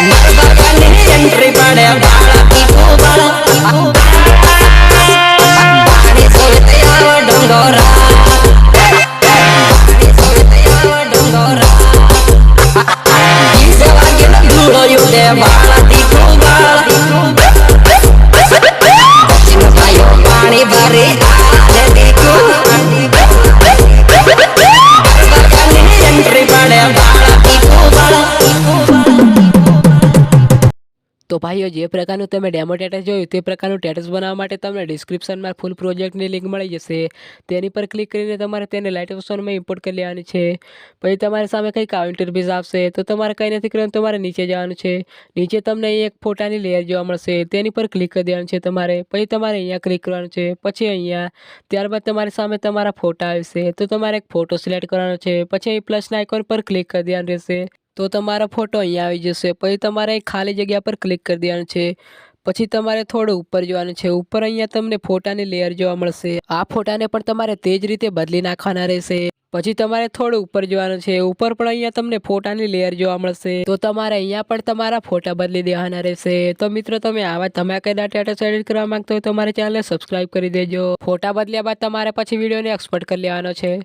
Entry पड़े बाला टीको बाला पानी सोते आवा डंगोरा पानी सोते आवा डंगोरा इसे वागे धूलो युदे बाला टीको बाला चिन भाइयों पानी भरे आले देखो एंट्री पड़े बाला टीको बाला તો ભાઈઓ જે પ્રકારનું તમે ડેમો ટેટસ જોયું તે પ્રકારનું ટેટસ બનાવવા માટે તમને ડિસ્ક્રિપ્શનમાં ફૂલ પ્રોજેક્ટની લિંક મળી જશે. તેની પર ક્લિક કરીને તમારે તેને લાઇટ ઓપ્શનમાં ઇમ્પોર્ટ કરી લેવાની છે. પછી તમારી સામે કંઈક આવું ઇન્ટરફેસ આવશે તો તમારે કંઈ નથી કરવાનું, તમારે નીચે જવાનું છે. નીચે તમને અહીં એક ફોટાની લેયર જોવા મળશે, તેની પર ક્લિક કરી દેવાનું છે તમારે. પછી તમારે અહીંયા ક્લિક કરવાનું છે, પછી અહીંયા ત્યારબાદ તમારી સામે તમારા ફોટા આવશે તો તમારે એક ફોટો સિલેક્ટ કરવાનો છે. પછી અહીં પ્લસના આઇકોન પર ક્લિક કરી દેવાનું રહેશે તો તમારો ફોટો અહીંયા આવી જશે. પછી તમારે ખાલી જગ્યા પર ક્લિક કરી દેવાનું છે. પછી તમારે થોડું ઉપર જવાનું છે. ઉપર અહીંયા તમને ફોટાની લેયર જોવા મળશે. આ ફોટાને પણ તમારે તે જ રીતે બદલી નાખવાના રહેશે. પછી તમારે થોડું ઉપર જવાનું છે. ઉપર પણ અહીંયા તમને ફોટાની લેયર જોવા મળશે તો તમારે અહીંયા પણ તમારા ફોટા બદલી દેવાના રહેશે. તો મિત્રો તમે આવા ધમાકેદાર ટેટસ એડિટ કરવા માંગતો હોય તો મારી ચેનલને સબસ્ક્રાઇબ કરી દેજો. ફોટા બદલ્યા બાદ તમારે પછી વિડીયોને એક્સપોર્ટ કરી લેવાનો છે.